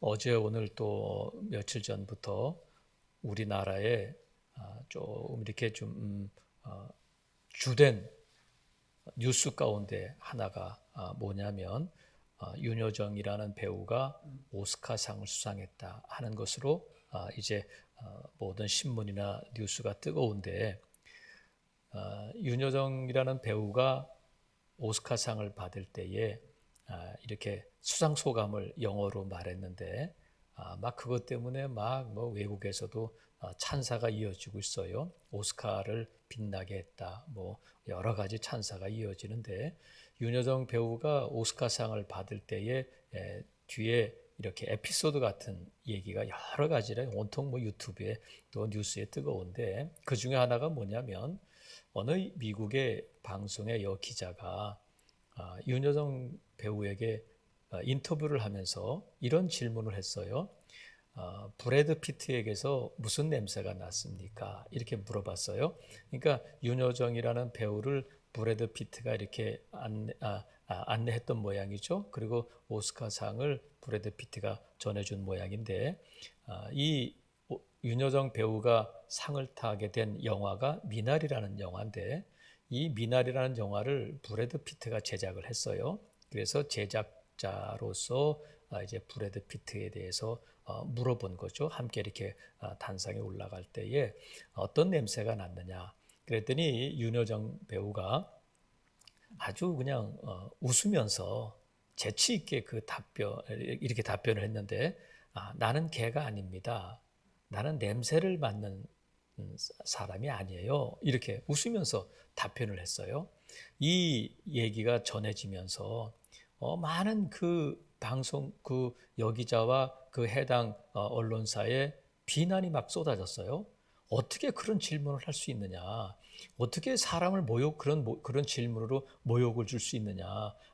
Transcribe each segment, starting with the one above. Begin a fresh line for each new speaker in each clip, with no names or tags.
어제 오늘 또 며칠 전부터 우리나라에 조금 이렇게 좀 주된 뉴스 가운데 하나가 뭐냐면 윤여정이라는 배우가 오스카상을 수상했다 하는 것으로 이제 모든 신문이나 뉴스가 뜨거운데, 윤여정이라는 배우가 오스카상을 받을 때에 이렇게 수상 소감을 영어로 말했는데, 막 그것 때문에 막 뭐 외국에서도 찬사가 이어지고 있어요. 오스카를 빛나게 했다, 뭐 여러 가지 찬사가 이어지는데, 윤여정 배우가 오스카상을 받을 때에 뒤에 이렇게 에피소드 같은 얘기가 여러 가지를 온통 뭐 유튜브에 또 뉴스에 뜨거운데, 그 중에 하나가 뭐냐면 어느 미국의 방송의 기자가 윤여정 배우에게 인터뷰를 하면서 이런 질문을 했어요. 브래드 피트에게서 무슨 냄새가 났습니까? 이렇게 물어봤어요. 그러니까 윤여정이라는 배우를 브래드 피트가 이렇게 안내했던 모양이죠. 그리고 오스카상을 브래드 피트가 전해준 모양인데, 이 윤여정 배우가 상을 타게 된 영화가 미나리라는 영화인데, 이 미나리라는 영화를 브래드 피트가 제작을 했어요. 그래서 제작자로서 이제 브래드 피트에 대해서 물어본 거죠. 함께 이렇게 단상에 올라갈 때에 어떤 냄새가 났느냐. 그랬더니 윤여정 배우가 아주 그냥 웃으면서 재치 있게 이렇게 답변을 했는데, 나는 개가 아닙니다. 나는 냄새를 맡는 사람이 아니에요. 이렇게 웃으면서 답변을 했어요. 이 얘기가 전해지면서 많은 그 방송 그 여기자와 그 해당 언론사에 비난이 막 쏟아졌어요. 어떻게 그런 질문을 할 수 있느냐? 어떻게 사람을 그런 질문으로 모욕을 줄 수 있느냐?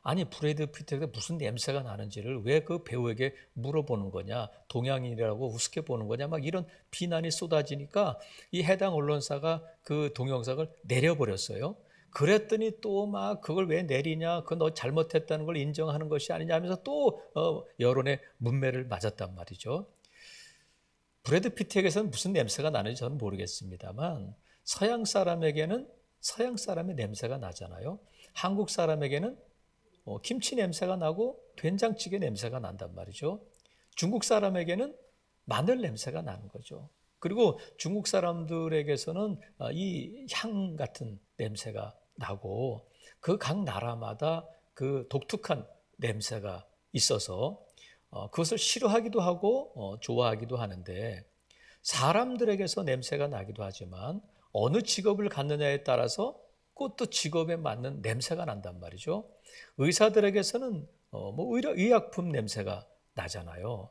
아니, 브래드 피트가 무슨 냄새가 나는지를 왜 그 배우에게 물어보는 거냐? 동양인이라고 우습게 보는 거냐? 막 이런 비난이 쏟아지니까 이 해당 언론사가 그 동영상을 내려버렸어요. 그랬더니 또 막 그걸 왜 내리냐? 그거 너 잘못했다는 걸 인정하는 것이 아니냐 하면서 또 여론의 문매를 맞았단 말이죠. 브래드 피트에게서는 무슨 냄새가 나는지 저는 모르겠습니다만, 서양 사람에게는 서양 사람의 냄새가 나잖아요. 한국 사람에게는 김치 냄새가 나고 된장찌개 냄새가 난단 말이죠. 중국 사람에게는 마늘 냄새가 나는 거죠. 그리고 중국 사람들에게서는 이 향 같은 냄새가 나고, 그 각 나라마다 그 독특한 냄새가 있어서 그것을 싫어하기도 하고 좋아하기도 하는데, 사람들에게서 냄새가 나기도 하지만 어느 직업을 갖느냐에 따라서 그것도 직업에 맞는 냄새가 난단 말이죠. 의사들에게서는 뭐 의약품 냄새가 나잖아요.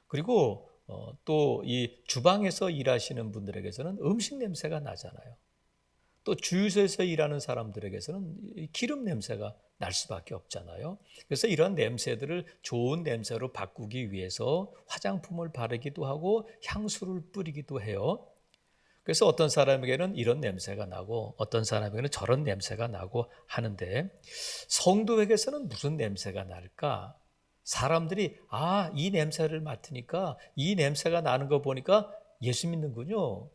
그리고 또 이 주방에서 일하시는 분들에게서는 음식 냄새가 나잖아요. 또 주유소에서 일하는 사람들에게서는 기름 냄새가 날 수밖에 없잖아요. 그래서 이런 냄새들을 좋은 냄새로 바꾸기 위해서 화장품을 바르기도 하고 향수를 뿌리기도 해요. 그래서 어떤 사람에게는 이런 냄새가 나고 어떤 사람에게는 저런 냄새가 나고 하는데, 성도에게서는 무슨 냄새가 날까? 사람들이 이 냄새를 맡으니까, 이 냄새가 나는 거 보니까 예수 믿는군요,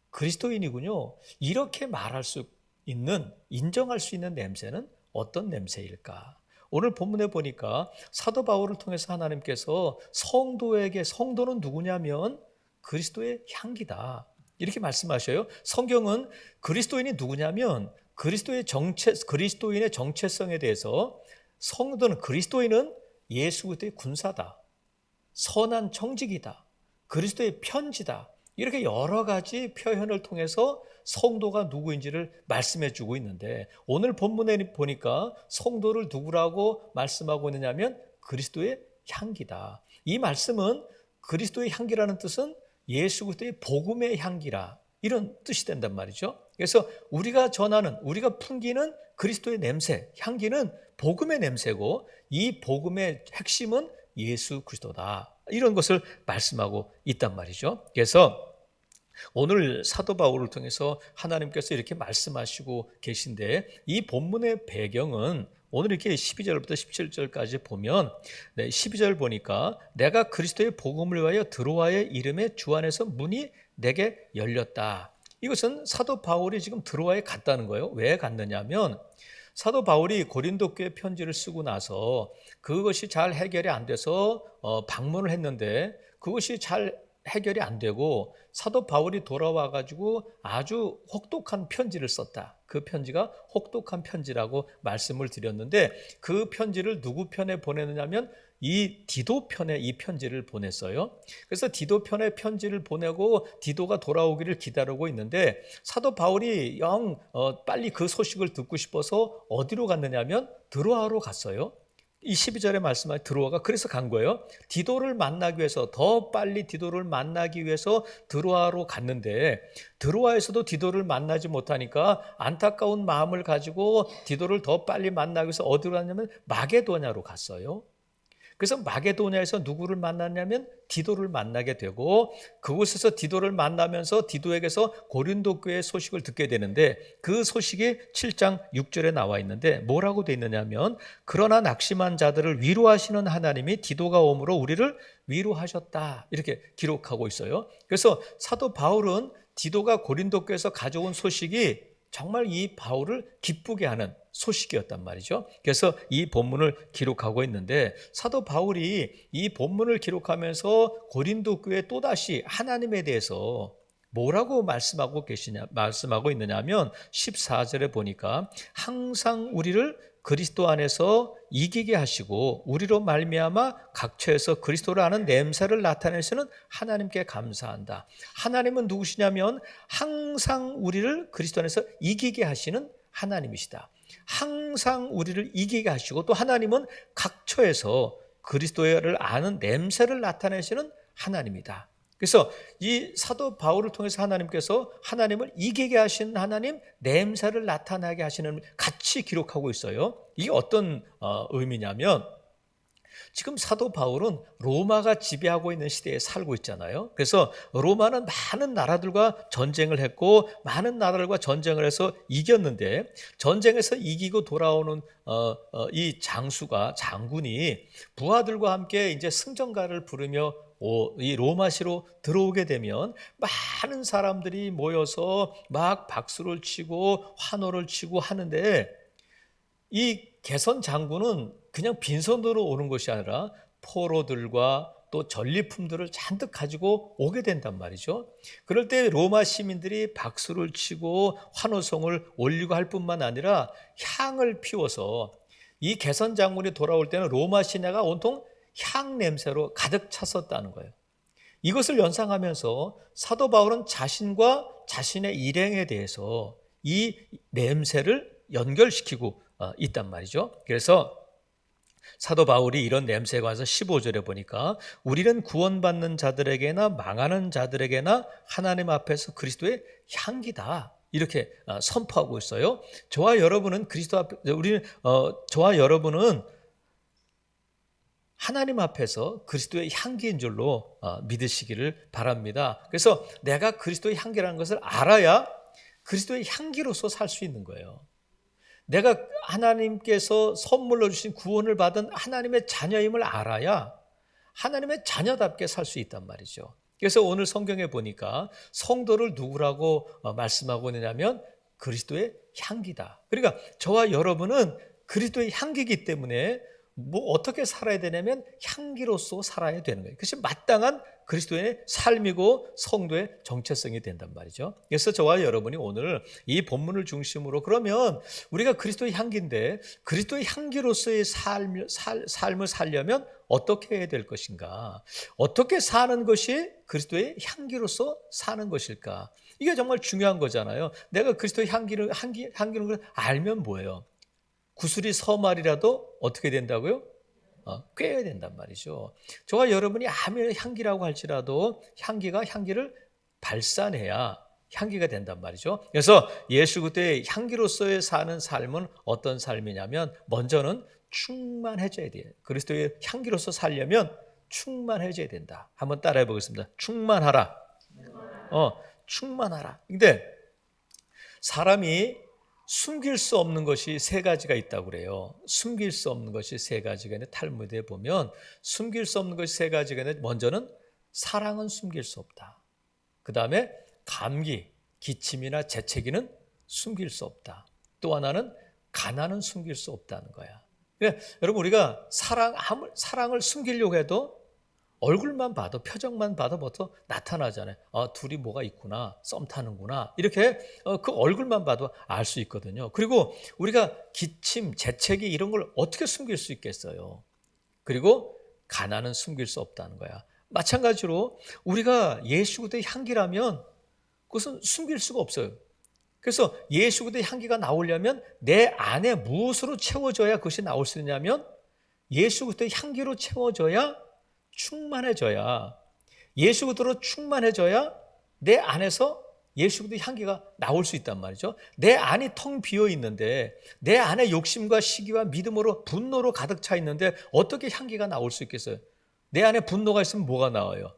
그리스도인이군요, 이렇게 말할 수 있는, 인정할 수 있는 냄새는 어떤 냄새일까? 오늘 본문에 보니까 사도 바울을 통해서 하나님께서 성도는 누구냐면 그리스도의 향기다, 이렇게 말씀하셔요. 성경은 그리스도인이 누구냐면 그리스도인의 정체성에 대해서, 그리스도인은 예수 그리스도의 군사다, 선한 청직이다, 그리스도의 편지다, 이렇게 여러 가지 표현을 통해서 성도가 누구인지를 말씀해 주고 있는데, 오늘 본문에 보니까 성도를 누구라고 말씀하고 있느냐면 그리스도의 향기다. 이 말씀은 그리스도의 향기라는 뜻은 예수 그리스도의 복음의 향기라, 이런 뜻이 된단 말이죠. 그래서 우리가 풍기는 그리스도의 냄새, 향기는 복음의 냄새고, 이 복음의 핵심은 예수 그리스도다, 이런 것을 말씀하고 있단 말이죠. 그래서 오늘 사도 바울을 통해서 하나님께서 이렇게 말씀하시고 계신데, 이 본문의 배경은 오늘 이렇게 12절부터 17절까지 보면 12절 보니까 내가 그리스도의 복음을 위하여 드로아의 이름의 주 안에서 문이 내게 열렸다. 이것은 사도 바울이 지금 드로아에 갔다는 거예요. 왜 갔느냐면 사도 바울이 고린도 교회 편지를 쓰고 나서 그것이 잘 해결이 안 돼서 방문을 했는데 그것이 잘 해결이 안 되고 사도 바울이 돌아와 가지고 아주 혹독한 편지를 썼다. 그 편지가 혹독한 편지라고 말씀을 드렸는데 그 편지를 누구 편에 보내느냐면 이 디도 편에 이 편지를 보냈어요. 그래서 디도 편에 편지를 보내고 디도가 돌아오기를 기다리고 있는데 사도 바울이 빨리 그 소식을 듣고 싶어서 어디로 갔느냐면 드로아로 갔어요. 이 12절에 말씀하신 드로아가 그래서 간 거예요. 디도를 만나기 위해서 더 빨리 디도를 만나기 위해서 드로아로 갔는데 드로아에서도 디도를 만나지 못하니까 안타까운 마음을 가지고 디도를 더 빨리 만나기 위해서 어디로 갔냐면 마게도냐로 갔어요. 그래서 마게도냐에서 누구를 만났냐면 디도를 만나게 되고 그곳에서 디도를 만나면서 디도에게서 고린도 교회의 소식을 듣게 되는데 그 소식이 7장 6절에 나와 있는데 뭐라고 되어 있느냐면 그러나 낙심한 자들을 위로하시는 하나님이 디도가 오므로 우리를 위로하셨다 이렇게 기록하고 있어요. 그래서 사도 바울은 디도가 고린도 교회에서 가져온 소식이 정말 이 바울을 기쁘게 하는 소식이었단 말이죠. 그래서 이 본문을 기록하고 있는데 사도 바울이 이 본문을 기록하면서 고린도 교회에 또다시 하나님에 대해서 뭐라고 말씀하고 있느냐면 14절에 보니까 항상 우리를 그리스도 안에서 이기게 하시고 우리로 말미암아 각처에서 그리스도를 아는 냄새를 나타내시는 하나님께 감사한다. 하나님은 누구시냐면 항상 우리를 그리스도 안에서 이기게 하시는 하나님이시다. 항상 우리를 이기게 하시고 또 하나님은 각처에서 그리스도를 아는 냄새를 나타내시는 하나님이다. 그래서 이 사도 바울을 통해서 하나님께서 하나님을 이기게 하신 하나님, 냄새를 나타나게 하시는 같이 기록하고 있어요. 이게 어떤 의미냐면 지금 사도 바울은 로마가 지배하고 있는 시대에 살고 있잖아요. 그래서 로마는 많은 나라들과 전쟁을 했고 많은 나라들과 전쟁을 해서 이겼는데 전쟁에서 이기고 돌아오는 이 장군이 부하들과 함께 이제 승전가를 부르며 이 로마시로 들어오게 되면 많은 사람들이 모여서 막 박수를 치고 환호를 치고 하는데 이 개선 장군은 그냥 빈손으로 오는 것이 아니라 포로들과 또 전리품들을 잔뜩 가지고 오게 된단 말이죠. 그럴 때 로마 시민들이 박수를 치고 환호성을 올리고 할 뿐만 아니라 향을 피워서 이 개선 장군이 돌아올 때는 로마 시내가 온통 향 냄새로 가득 찼었다는 거예요. 이것을 연상하면서 사도 바울은 자신과 자신의 일행에 대해서 이 냄새를 연결시키고 있단 말이죠. 그래서 사도 바울이 이런 냄새에 관해서 15절에 보니까 우리는 구원받는 자들에게나 망하는 자들에게나 하나님 앞에서 그리스도의 향기다. 이렇게 선포하고 있어요. 저와 여러분은 저와 여러분은 하나님 앞에서 그리스도의 향기인 줄로 믿으시기를 바랍니다. 그래서 내가 그리스도의 향기라는 것을 알아야 그리스도의 향기로서 살 수 있는 거예요. 내가 하나님께서 선물로 주신 구원을 받은 하나님의 자녀임을 알아야 하나님의 자녀답게 살 수 있단 말이죠. 그래서 오늘 성경에 보니까 성도를 누구라고 말씀하고 있느냐면 그리스도의 향기다. 그러니까 저와 여러분은 그리스도의 향기이기 때문에 어떻게 살아야 되냐면 향기로서 살아야 되는 거예요. 그것이 마땅한 그리스도의 삶이고 성도의 정체성이 된단 말이죠. 그래서 저와 여러분이 오늘 이 본문을 중심으로 그러면 우리가 그리스도의 향기인데 그리스도의 향기로서의 삶을 살려면 어떻게 해야 될 것인가? 어떻게 사는 것이 그리스도의 향기로서 사는 것일까? 이게 정말 중요한 거잖아요. 내가 그리스도의 향기를 알면 뭐예요? 구슬이 서말이라도 어떻게 된다고요? 꿰어야 된단 말이죠. 저와 여러분이 아무리 향기라고 할지라도 향기를 발산해야 향기가 된단 말이죠. 그래서 예수 그리스도의 향기로서의 사는 삶은 어떤 삶이냐면 먼저는 충만해져야 돼요. 그리스도의 향기로서 살려면 충만해져야 된다. 한번 따라해 보겠습니다. 충만하라. 충만하라. 근데 사람이 숨길 수 없는 것이 세 가지가 있다고 그래요. 숨길 수 없는 것이 세 가지가 있는데 탈무드에 보면 숨길 수 없는 것이 세 가지가 있는데 먼저는 사랑은 숨길 수 없다. 그 다음에 감기, 기침이나 재채기는 숨길 수 없다. 또 하나는 가난은 숨길 수 없다는 거야. 그러니까 여러분 우리가 사랑을 숨기려고 해도 얼굴만 봐도 표정만 봐도 뭐또 나타나잖아요. 둘이 뭐가 있구나, 썸 타는구나 이렇게 그 얼굴만 봐도 알 수 있거든요. 그리고 우리가 기침, 재채기 이런 걸 어떻게 숨길 수 있겠어요? 그리고 가난은 숨길 수 없다는 거야. 마찬가지로 우리가 예수 그리스도의 향기라면 그것은 숨길 수가 없어요. 그래서 예수 그리스도의 향기가 나오려면 내 안에 무엇으로 채워져야 그것이 나올 수 있냐면 예수 그리스도의 향기로 채워져야 충만해져야 예수 그리스도로 충만해져야 내 안에서 예수 그리스도의 향기가 나올 수 있단 말이죠. 내 안이 텅 비어 있는데 내 안에 욕심과 시기와 믿음으로 분노로 가득 차 있는데 어떻게 향기가 나올 수 있겠어요? 내 안에 분노가 있으면 뭐가 나와요?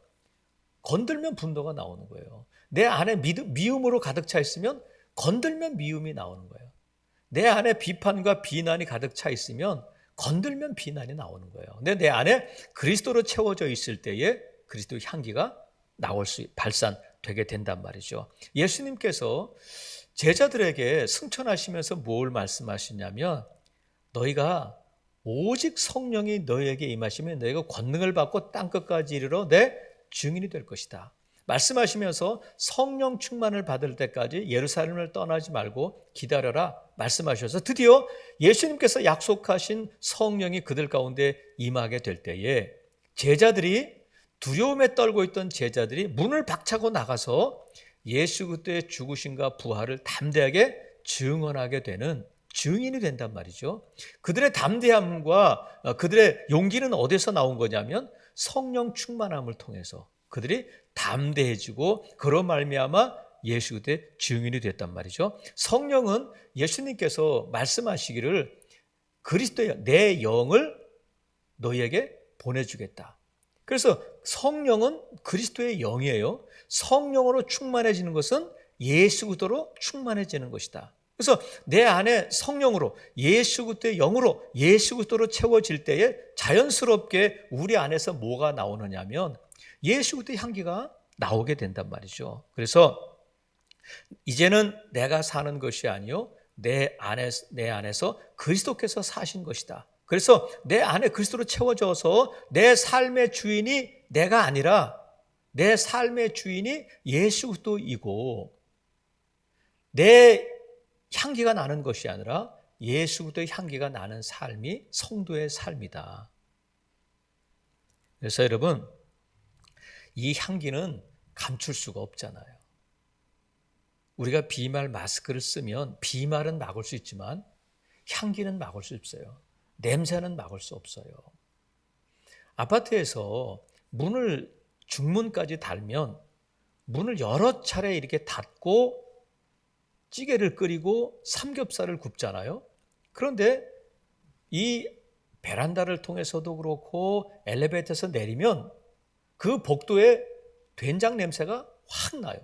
건들면 분노가 나오는 거예요. 내 안에 미움으로 가득 차 있으면 건들면 미움이 나오는 거예요. 내 안에 비판과 비난이 가득 차 있으면 건들면 비난이 나오는 거예요. 근데 내 안에 그리스도로 채워져 있을 때에 그리스도의 향기가 발산되게 된단 말이죠. 예수님께서 제자들에게 승천하시면서 뭘 말씀하시냐면 너희가 오직 성령이 너희에게 임하시면 너희가 권능을 받고 땅끝까지 이르러 내 증인이 될 것이다. 말씀하시면서 성령 충만을 받을 때까지 예루살렘을 떠나지 말고 기다려라 말씀하셔서 드디어 예수님께서 약속하신 성령이 그들 가운데 임하게 될 때에 두려움에 떨고 있던 제자들이 문을 박차고 나가서 예수 그리스도의 죽으심과 부활을 담대하게 증언하게 되는 증인이 된단 말이죠. 그들의 담대함과 그들의 용기는 어디서 나온 거냐면 성령 충만함을 통해서 그들이 담대해지고 그로 말미암아 예수 그리스도의 증인이 됐단 말이죠. 성령은 예수님께서 말씀하시기를 그리스도의 내 영을 너희에게 보내주겠다. 그래서 성령은 그리스도의 영이에요. 성령으로 충만해지는 것은 예수 그리스도로 충만해지는 것이다. 그래서 내 안에 성령으로 예수 그리스도의 영으로 예수 그리스도로 채워질 때에 자연스럽게 우리 안에서 뭐가 나오느냐면 예수 그리스도의 향기가 나오게 된단 말이죠. 그래서 이제는 내가 사는 것이 아니요 내 안에서 그리스도께서 사신 것이다. 그래서 내 안에 그리스도로 채워져서 내 삶의 주인이 내가 아니라 내 삶의 주인이 예수 그리스도이고 내 향기가 나는 것이 아니라 예수 그리스도의 향기가 나는 삶이 성도의 삶이다. 그래서 여러분 이 향기는 감출 수가 없잖아요. 우리가 비말 마스크를 쓰면 비말은 막을 수 있지만 향기는 막을 수 없어요. 냄새는 막을 수 없어요. 아파트에서 문을 중문까지 달면 문을 여러 차례 이렇게 닫고 찌개를 끓이고 삼겹살을 굽잖아요. 그런데 이 베란다를 통해서도 그렇고 엘리베이터에서 내리면 그 복도에 된장 냄새가 확 나요.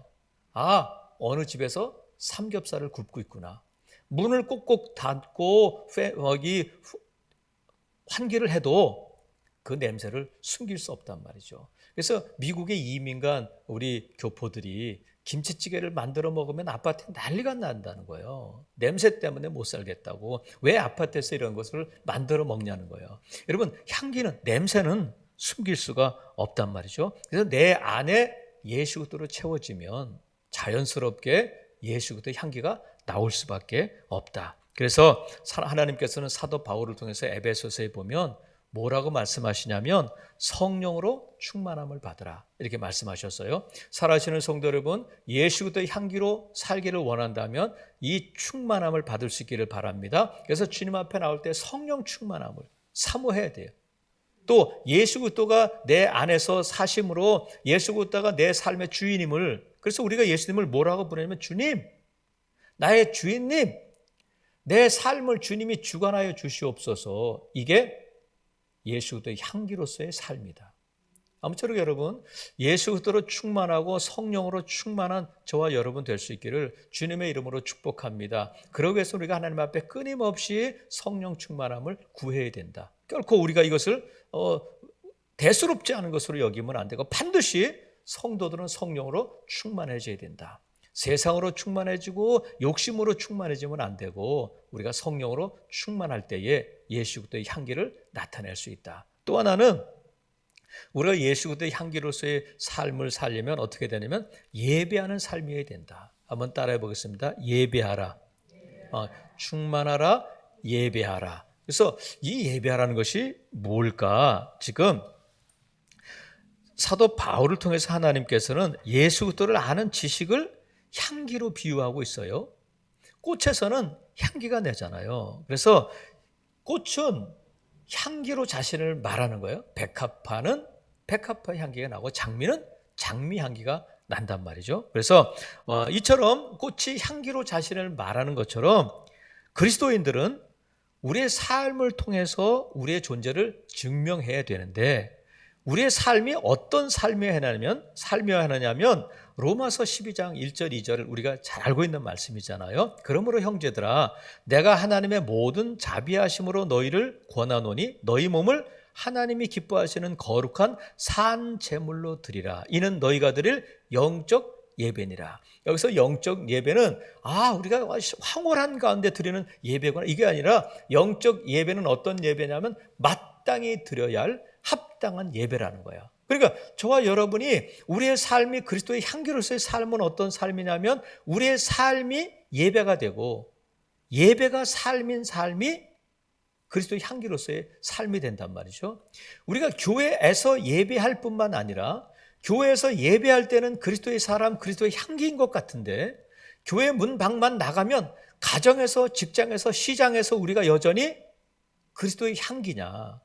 어느 집에서 삼겹살을 굽고 있구나. 문을 꼭꼭 닫고 여기 환기를 해도 그 냄새를 숨길 수 없단 말이죠. 그래서 미국의 이민간 우리 교포들이 김치찌개를 만들어 먹으면 아파트에 난리가 난다는 거예요. 냄새 때문에 못 살겠다고. 왜 아파트에서 이런 것을 만들어 먹냐는 거예요. 여러분 향기는 냄새는 숨길 수가 없단 말이죠. 그래서 내 안에 예수 그리스도로 채워지면 자연스럽게 예수 그리스도의 향기가 나올 수밖에 없다. 그래서 하나님께서는 사도 바울을 통해서 에베소서에 보면 뭐라고 말씀하시냐면 성령으로 충만함을 받으라 이렇게 말씀하셨어요. 살아계시는 성도 여러분, 예수 그리스도의 향기로 살기를 원한다면 이 충만함을 받을 수 있기를 바랍니다. 그래서 주님 앞에 나올 때 성령 충만함을 사모해야 돼요. 또 예수 그리스도가 내 안에서 사심으로 예수 그리스도가 내 삶의 주인임을, 그래서 우리가 예수님을 뭐라고 부르냐면 주님, 나의 주인님, 내 삶을 주님이 주관하여 주시옵소서. 이게 예수 그리스도의 향기로서의 삶이다. 아무쪼록 여러분, 예수 그리스도로 충만하고 성령으로 충만한 저와 여러분 될 수 있기를 주님의 이름으로 축복합니다. 그러기 위해서 우리가 하나님 앞에 끊임없이 성령 충만함을 구해야 된다. 결코 우리가 이것을 대수롭지 않은 것으로 여기면 안 되고 반드시 성도들은 성령으로 충만해져야 된다. 세상으로 충만해지고 욕심으로 충만해지면 안 되고 우리가 성령으로 충만할 때에 예수 그리스도의 향기를 나타낼 수 있다. 또 하나는 우리가 예수 그리스도의 향기로서의 삶을 살려면 어떻게 되냐면 예배하는 삶이어야 된다. 한번 따라해 보겠습니다. 예배하라. 충만하라. 예배하라. 그래서 이 예배하라는 것이 뭘까? 지금 사도 바울을 통해서 하나님께서는 예수 그리스도를 아는 지식을 향기로 비유하고 있어요. 꽃에서는 향기가 나잖아요. 그래서 꽃은 향기로 자신을 말하는 거예요. 백합화는 백합화 향기가 나고 장미는 장미 향기가 난단 말이죠. 그래서 이처럼 꽃이 향기로 자신을 말하는 것처럼 그리스도인들은 우리의 삶을 통해서 우리의 존재를 증명해야 되는데 우리의 삶이 어떤 삶이어야 하느냐면 로마서 12장 1절 2절을 우리가 잘 알고 있는 말씀이잖아요. 그러므로 형제들아 내가 하나님의 모든 자비하심으로 너희를 권하노니 너희 몸을 하나님이 기뻐하시는 거룩한 산 제물로 드리라. 이는 너희가 드릴 영적 예배니라. 여기서 영적 예배는 우리가 황홀한 가운데 드리는 예배구나. 이게 아니라 영적 예배는 어떤 예배냐면 마땅히 드려야 할 합당한 예배라는 거야. 그러니까 저와 여러분이 우리의 삶이 그리스도의 향기로서의 삶은 어떤 삶이냐면 우리의 삶이 예배가 되고 예배가 삶인 삶이 그리스도의 향기로서의 삶이 된단 말이죠. 우리가 교회에서 예배할 뿐만 아니라 교회에서 예배할 때는 그리스도의 사람, 그리스도의 향기인 것 같은데 교회 문 밖만 나가면 가정에서, 직장에서, 시장에서 우리가 여전히 그리스도의 향기냐?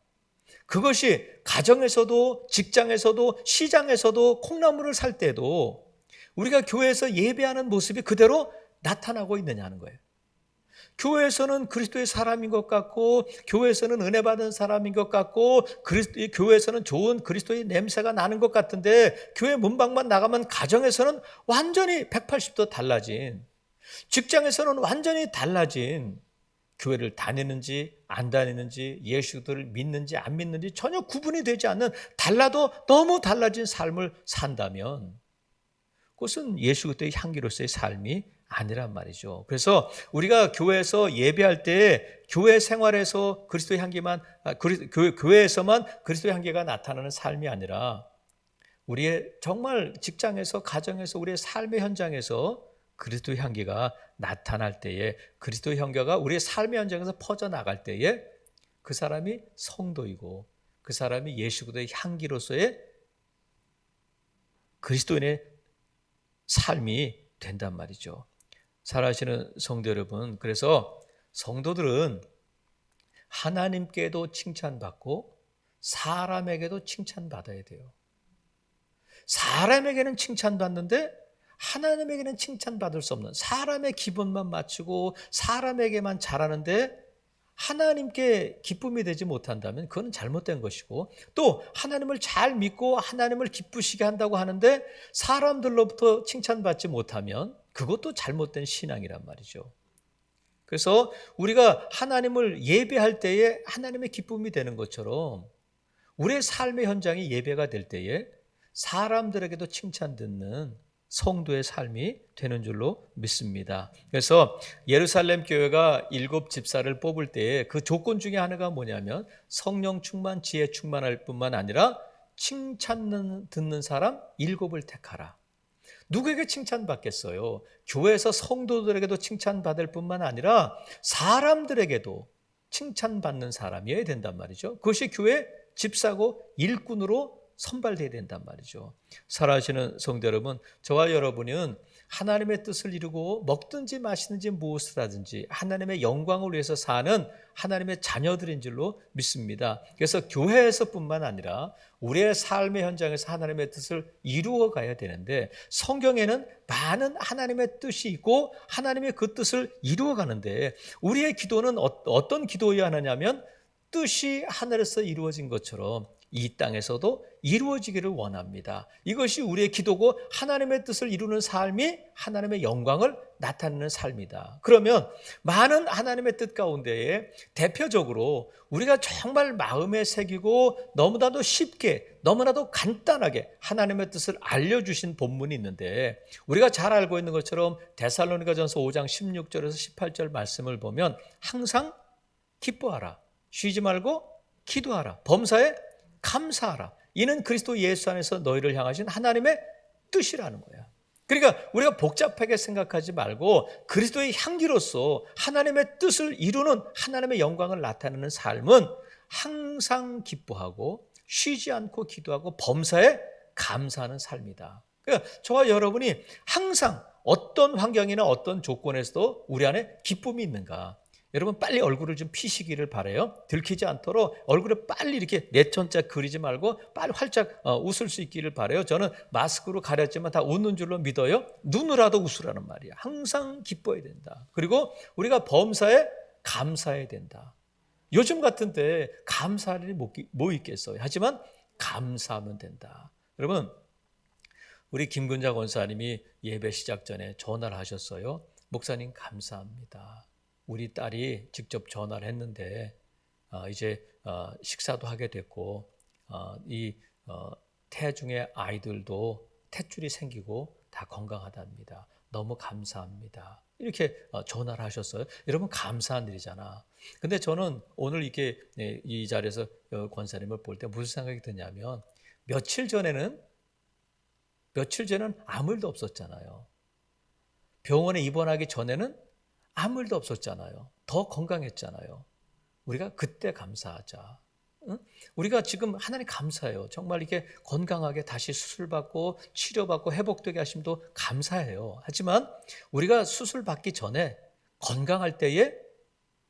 그것이 가정에서도 직장에서도 시장에서도 콩나물을 살 때도 우리가 교회에서 예배하는 모습이 그대로 나타나고 있느냐는 거예요. 교회에서는 그리스도의 사람인 것 같고 교회에서는 은혜 받은 사람인 것 같고 교회에서는 좋은 그리스도의 냄새가 나는 것 같은데 교회 문밖만 나가면 가정에서는 완전히 180도 달라진, 직장에서는 완전히 달라진, 교회를 다니는지 안 다니는지 예수를 믿는지 안 믿는지 전혀 구분이 되지 않는 달라도 너무 달라진 삶을 산다면 그것은 예수 그리스도의 향기로서의 삶이 아니란 말이죠. 그래서 우리가 교회에서 예배할 때 교회 생활에서 그리스도의 향기만 교회에서만 그리스도의 향기가 나타나는 삶이 아니라 우리의 정말 직장에서 가정에서 우리의 삶의 현장에서 그리스도의 향기가 나타날 때에 그리스도의 향기가 우리의 삶의 현장에서 퍼져나갈 때에 그 사람이 성도이고 그 사람이 예수 그리스도의 향기로서의 그리스도인의 삶이 된단 말이죠. 사랑하시는 성도 여러분, 그래서 성도들은 하나님께도 칭찬받고 사람에게도 칭찬받아야 돼요. 사람에게는 칭찬받는데 하나님에게는 칭찬받을 수 없는, 사람의 기분만 맞추고 사람에게만 잘하는데 하나님께 기쁨이 되지 못한다면 그건 잘못된 것이고, 또 하나님을 잘 믿고 하나님을 기쁘시게 한다고 하는데 사람들로부터 칭찬받지 못하면 그것도 잘못된 신앙이란 말이죠. 그래서 우리가 하나님을 예배할 때에 하나님의 기쁨이 되는 것처럼 우리의 삶의 현장이 예배가 될 때에 사람들에게도 칭찬 듣는 성도의 삶이 되는 줄로 믿습니다. 그래서 예루살렘 교회가 7 집사를 뽑을 때에 그 조건 중에 하나가 뭐냐면 성령 충만, 지혜 충만할 뿐만 아니라 칭찬 듣는 사람 7을 택하라. 누구에게 칭찬받겠어요? 교회에서 성도들에게도 칭찬받을 뿐만 아니라 사람들에게도 칭찬받는 사람이어야 된단 말이죠. 그것이 교회 집사고 일꾼으로 선발되어야 된단 말이죠. 살아가시는 성도 여러분, 저와 여러분은 하나님의 뜻을 이루고 먹든지 마시든지 무엇을 하든지 하나님의 영광을 위해서 사는 하나님의 자녀들인 줄로 믿습니다. 그래서 교회에서뿐만 아니라 우리의 삶의 현장에서 하나님의 뜻을 이루어 가야 되는데 성경에는 많은 하나님의 뜻이 있고 하나님의 그 뜻을 이루어 가는데 우리의 기도는 어떤 기도여야 하느냐면 뜻이 하늘에서 이루어진 것처럼 이 땅에서도 이루어지기를 원합니다. 이것이 우리의 기도고 하나님의 뜻을 이루는 삶이 하나님의 영광을 나타내는 삶이다. 그러면 많은 하나님의 뜻 가운데에 대표적으로 우리가 정말 마음에 새기고 너무나도 쉽게 너무나도 간단하게 하나님의 뜻을 알려주신 본문이 있는데, 우리가 잘 알고 있는 것처럼 데살로니가전서 5장 16절에서 18절 말씀을 보면 항상 기뻐하라, 쉬지 말고 기도하라, 범사에 감사하라, 이는 그리스도 예수 안에서 너희를 향하신 하나님의 뜻이라는 거야. 그러니까 우리가 복잡하게 생각하지 말고 그리스도의 향기로서 하나님의 뜻을 이루는 하나님의 영광을 나타내는 삶은 항상 기뻐하고 쉬지 않고 기도하고 범사에 감사하는 삶이다. 그러니까 저와 여러분이 항상 어떤 환경이나 어떤 조건에서도 우리 안에 기쁨이 있는가? 여러분 빨리 얼굴을 좀 피시기를 바라요. 들키지 않도록 얼굴에 빨리 이렇게 내천자 그리지 말고 빨리 활짝 웃을 수 있기를 바라요. 저는 마스크로 가렸지만 다 웃는 줄로 믿어요. 눈으로라도 웃으라는 말이야. 항상 기뻐야 된다. 그리고 우리가 범사에 감사해야 된다. 요즘 같은 때 감사할 일이 뭐 있겠어요. 하지만 감사하면 된다. 여러분, 우리 김근자 권사님이 예배 시작 전에 전화를 하셨어요. 목사님 감사합니다. 우리 딸이 직접 전화를 했는데 이제 식사도 하게 됐고 이 태중의 아이들도 탯줄이 생기고 다 건강하답니다. 너무 감사합니다. 이렇게 전화를 하셨어요. 여러분 감사한 일이잖아. 근데 저는 오늘 이렇게 이 자리에서 권사님을 볼 때 무슨 생각이 드냐면 며칠 전에는 아무 일도 없었잖아요. 병원에 입원하기 전에는 아무 일도 없었잖아요. 더 건강했잖아요. 우리가 그때 감사하자. 응? 우리가 지금 하나님 감사해요. 정말 이렇게 건강하게 다시 수술받고 치료받고 회복되게 하심도 감사해요. 하지만 우리가 수술받기 전에 건강할 때에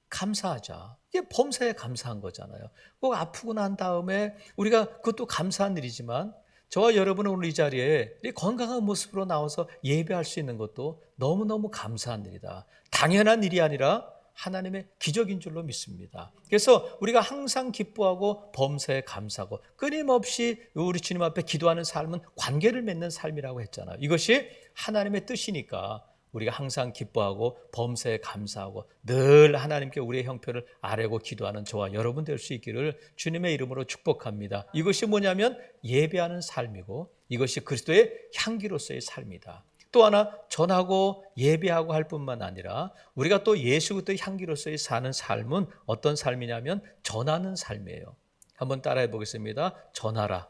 감사하자. 이게 범사에 감사한 거잖아요. 꼭 아프고 난 다음에 우리가 그것도 감사한 일이지만 저와 여러분은 오늘 이 자리에 건강한 모습으로 나와서 예배할 수 있는 것도 너무너무 감사한 일이다. 당연한 일이 아니라 하나님의 기적인 줄로 믿습니다. 그래서 우리가 항상 기뻐하고 범사에 감사하고 끊임없이 우리 주님 앞에 기도하는 삶은 관계를 맺는 삶이라고 했잖아요. 이것이 하나님의 뜻이니까 우리가 항상 기뻐하고 범사에 감사하고 늘 하나님께 우리의 형편을 아뢰고 기도하는 저와 여러분 될 수 있기를 주님의 이름으로 축복합니다. 이것이 뭐냐면 예배하는 삶이고 이것이 그리스도의 향기로서의 삶이다. 또 하나 전하고 예배하고 할 뿐만 아니라 우리가 또 예수 그리스도의 향기로서의 사는 삶은 어떤 삶이냐면 전하는 삶이에요. 한번 따라해 보겠습니다. 전하라.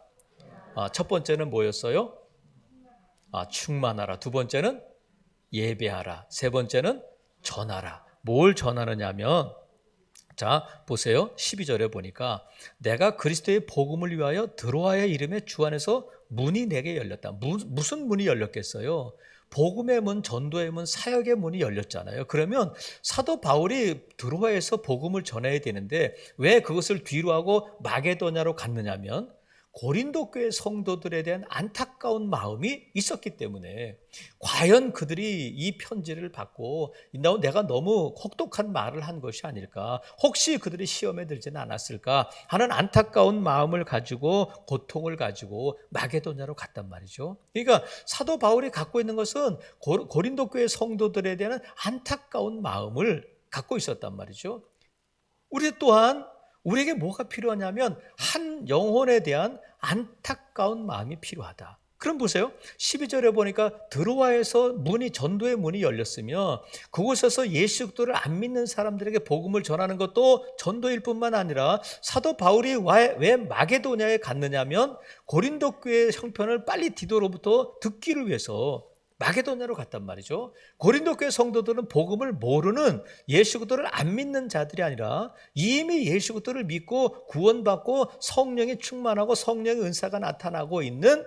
첫 번째는 뭐였어요? 충만하라. 두 번째는 예배하라. 세 번째는 전하라. 뭘 전하느냐면 자 보세요. 12절에 보니까 내가 그리스도의 복음을 위하여 드로아의 이름에 주 안에서 문이 내게 열렸다. 무슨 문이 열렸겠어요? 복음의 문, 전도의 문, 사역의 문이 열렸잖아요. 그러면 사도 바울이 드로아에서 복음을 전해야 되는데 왜 그것을 뒤로 하고 마게도냐로 갔느냐면 고린도 교회 성도들에 대한 안타까운 마음이 있었기 때문에 과연 그들이 이 편지를 받고 내가 너무 혹독한 말을 한 것이 아닐까, 혹시 그들이 시험에 들지는 않았을까 하는 안타까운 마음을 가지고 고통을 가지고 마게도냐로 갔단 말이죠. 그러니까 사도 바울이 갖고 있는 것은 고린도 교회 성도들에 대한 안타까운 마음을 갖고 있었단 말이죠. 우리 또한 우리에게 뭐가 필요하냐면 한 영혼에 대한 안타까운 마음이 필요하다. 그럼 보세요. 12절에 보니까 드로아에서 전도의 문이 열렸으며 그곳에서 예수 그리스도를 안 믿는 사람들에게 복음을 전하는 것도 전도일 뿐만 아니라 사도 바울이 왜 마게도냐에 갔느냐면 고린도 교회의 형편을 빨리 디도로부터 듣기를 위해서 마게도냐로 갔단 말이죠. 고린도 교회 성도들은 복음을 모르는 예수 그리스도를 안 믿는 자들이 아니라 이미 예수 그리스도를 믿고 구원받고 성령이 충만하고 성령의 은사가 나타나고 있는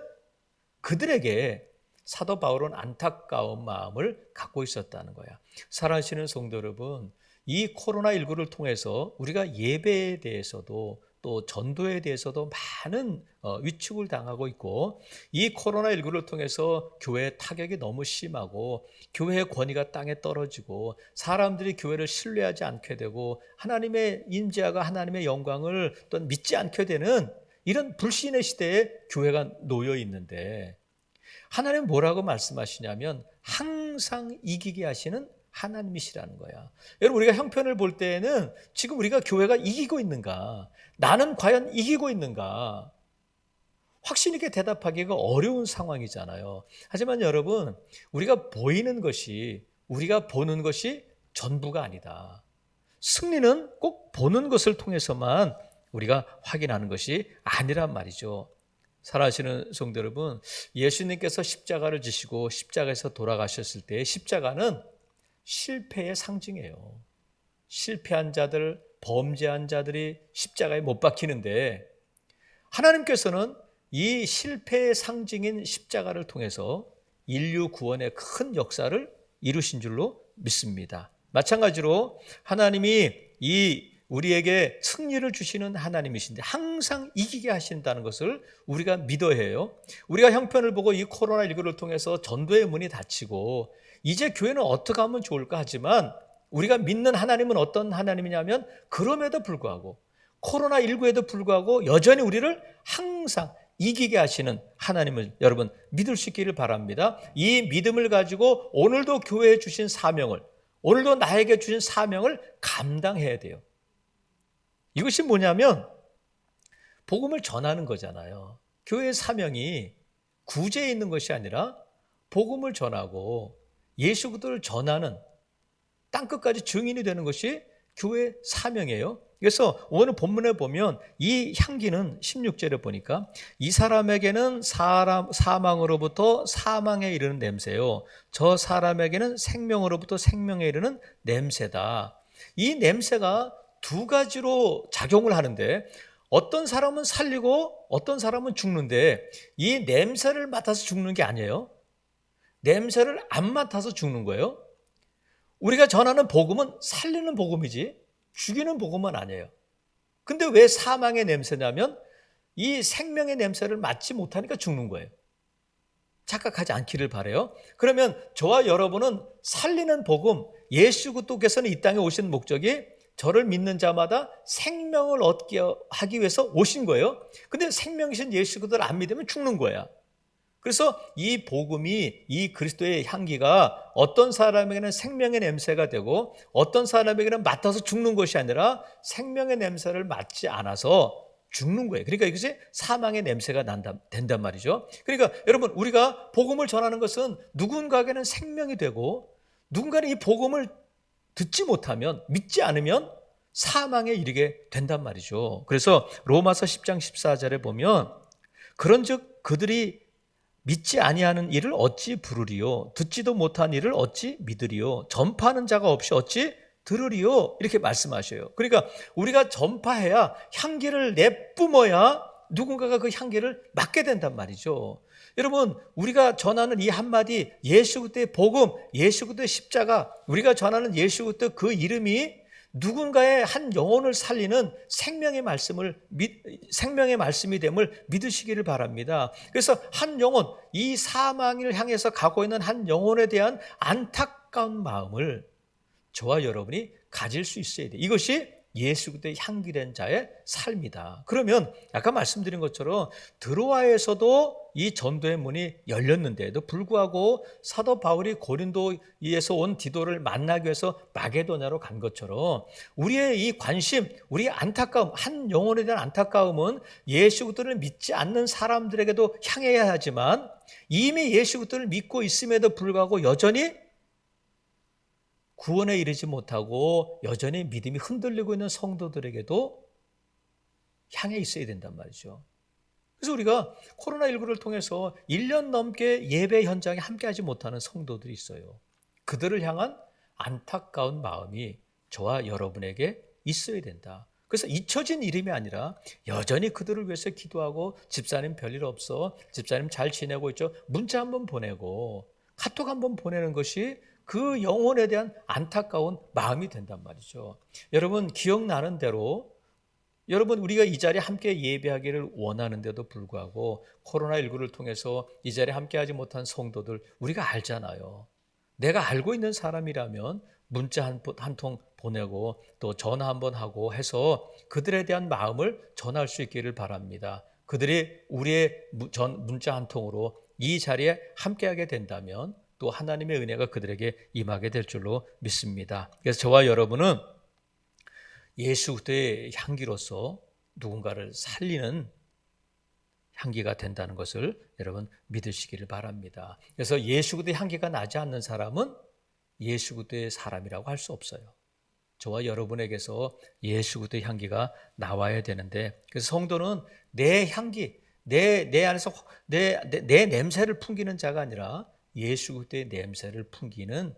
그들에게 사도 바울은 안타까운 마음을 갖고 있었다는 거야. 사랑하시는 성도 여러분, 이 코로나19를 통해서 우리가 예배에 대해서도 또 전도에 대해서도 많은 위축을 당하고 있고 이 코로나19를 통해서 교회의 타격이 너무 심하고 교회의 권위가 땅에 떨어지고 사람들이 교회를 신뢰하지 않게 되고 하나님의 임재와 하나님의 영광을 또 믿지 않게 되는 이런 불신의 시대에 교회가 놓여 있는데 하나님 뭐라고 말씀하시냐면 항상 이기게 하시는 하나님이시라는 거야. 여러분 우리가 형편을 볼 때에는 지금 우리가 교회가 이기고 있는가? 나는 과연 이기고 있는가? 확신 있게 대답하기가 어려운 상황이잖아요. 하지만 여러분 우리가 보이는 것이 우리가 보는 것이 전부가 아니다. 승리는 꼭 보는 것을 통해서만 우리가 확인하는 것이 아니란 말이죠. 사랑하시는 성도 여러분, 예수님께서 십자가를 지시고 십자가에서 돌아가셨을 때 십자가는 실패의 상징이에요. 실패한 자들, 범죄한 자들이 십자가에 못 박히는데 하나님께서는 이 실패의 상징인 십자가를 통해서 인류 구원의 큰 역사를 이루신 줄로 믿습니다. 마찬가지로 하나님이 우리에게 승리를 주시는 하나님이신데 항상 이기게 하신다는 것을 우리가 믿어야 해요. 우리가 형편을 보고 이 코로나19를 통해서 전도의 문이 닫히고 이제 교회는 어떻게 하면 좋을까 하지만 우리가 믿는 하나님은 어떤 하나님이냐면 그럼에도 불구하고 코로나19에도 불구하고 여전히 우리를 항상 이기게 하시는 하나님을 여러분 믿을 수 있기를 바랍니다. 이 믿음을 가지고 오늘도 교회에 주신 사명을 오늘도 나에게 주신 사명을 감당해야 돼요. 이것이 뭐냐면 복음을 전하는 거잖아요. 교회의 사명이 구제에 있는 것이 아니라 복음을 전하고 예수 그리스도를 전하는 땅끝까지 증인이 되는 것이 교회의 사명이에요. 그래서 오늘 본문에 보면 이 향기는 16절에 보니까 이 사람에게는 사망으로부터 사망에 이르는 냄새요. 저 사람에게는 생명으로부터 생명에 이르는 냄새다. 이 냄새가 두 가지로 작용을 하는데 어떤 사람은 살리고 어떤 사람은 죽는데 이 냄새를 맡아서 죽는 게 아니에요. 냄새를 안 맡아서 죽는 거예요. 우리가 전하는 복음은 살리는 복음이지 죽이는 복음은 아니에요. 근데 왜 사망의 냄새냐면 이 생명의 냄새를 맡지 못하니까 죽는 거예요. 착각하지 않기를 바라요. 그러면 저와 여러분은 살리는 복음, 예수 그리스도께서는 이 땅에 오신 목적이 저를 믿는 자마다 생명을 얻게 하기 위해서 오신 거예요. 근데 생명이신 예수 그리스도를 안 믿으면 죽는 거야. 그래서 이 복음이 이 그리스도의 향기가 어떤 사람에게는 생명의 냄새가 되고 어떤 사람에게는 맡아서 죽는 것이 아니라 생명의 냄새를 맡지 않아서 죽는 거예요. 그러니까 이것이 사망의 냄새가 된단 말이죠. 그러니까 여러분 우리가 복음을 전하는 것은 누군가에게는 생명이 되고 누군가는 이 복음을 듣지 못하면 믿지 않으면 사망에 이르게 된단 말이죠. 그래서 로마서 10장 14절에 보면 그런즉 그들이 믿지 아니하는 일을 어찌 부르리요 듣지도 못한 일을 어찌 믿으리요 전파하는 자가 없이 어찌 들으리요 이렇게 말씀하셔요. 그러니까 우리가 전파해야 향기를 내뿜어야 누군가가 그 향기를 맡게 된단 말이죠. 여러분 우리가 전하는 이 한마디 예수 그리스도의 복음, 예수 그리스도의 십자가, 우리가 전하는 예수 그리스도 그 이름이 누군가의 한 영혼을 살리는 생명의 말씀이 됨을 믿으시기를 바랍니다. 그래서 한 영혼, 이 사망을 향해서 가고 있는 한 영혼에 대한 안타까운 마음을 저와 여러분이 가질 수 있어야 돼요. 이것이 예수 그리스도의 향기된 자의 삶이다. 그러면 아까 말씀드린 것처럼 드로아에서도 이 전도의 문이 열렸는데도 불구하고 사도 바울이 고린도에서 온 디도를 만나기 위해서 마게도냐로 간 것처럼 우리의 이 관심, 우리의 안타까움, 한 영혼에 대한 안타까움은 예수 그리스도를 믿지 않는 사람들에게도 향해야 하지만 이미 예수 그리스도를 믿고 있음에도 불구하고 여전히 구원에 이르지 못하고 여전히 믿음이 흔들리고 있는 성도들에게도 향해 있어야 된단 말이죠. 그래서 우리가 코로나19를 통해서 1년 넘게 예배 현장에 함께하지 못하는 성도들이 있어요. 그들을 향한 안타까운 마음이 저와 여러분에게 있어야 된다. 그래서 잊혀진 이름이 아니라 여전히 그들을 위해서 기도하고 집사님 별일 없어, 집사님 잘 지내고 있죠, 문자 한번 보내고 카톡 한번 보내는 것이 그 영혼에 대한 안타까운 마음이 된단 말이죠. 여러분 기억나는 대로 여러분 우리가 이 자리에 함께 예배하기를 원하는데도 불구하고 코로나19를 통해서 이 자리에 함께하지 못한 성도들 우리가 알잖아요. 내가 알고 있는 사람이라면 문자 한 통 보내고 또 전화 한번 하고 해서 그들에 대한 마음을 전할 수 있기를 바랍니다. 그들이 우리의 전 문자 한 통으로 이 자리에 함께하게 된다면 또 하나님의 은혜가 그들에게 임하게 될 줄로 믿습니다. 그래서 저와 여러분은 예수 그리스도의 향기로서 누군가를 살리는 향기가 된다는 것을 여러분 믿으시기를 바랍니다. 그래서 예수 그리스도의 향기가 나지 않는 사람은 예수 그리스도의 사람이라고 할 수 없어요. 저와 여러분에게서 예수 그리스도의 향기가 나와야 되는데, 그래서 성도는 내 향기, 내 안에서 내 냄새를 풍기는 자가 아니라 예수 그리스도의 냄새를 풍기는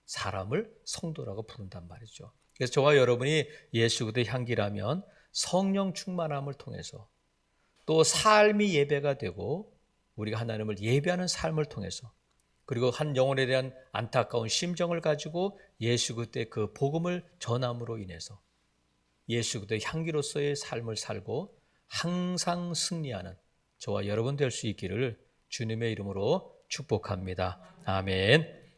사람을 성도라고 부른단 말이죠. 그래서 저와 여러분이 예수 그리스도의 향기라면 성령 충만함을 통해서 또 삶이 예배가 되고 우리가 하나님을 예배하는 삶을 통해서 그리고 한 영혼에 대한 안타까운 심정을 가지고 예수 그리스도의 그 복음을 전함으로 인해서 예수 그리스도의 향기로서의 삶을 살고 항상 승리하는 저와 여러분 될 수 있기를 주님의 이름으로 축복합니다. 아멘.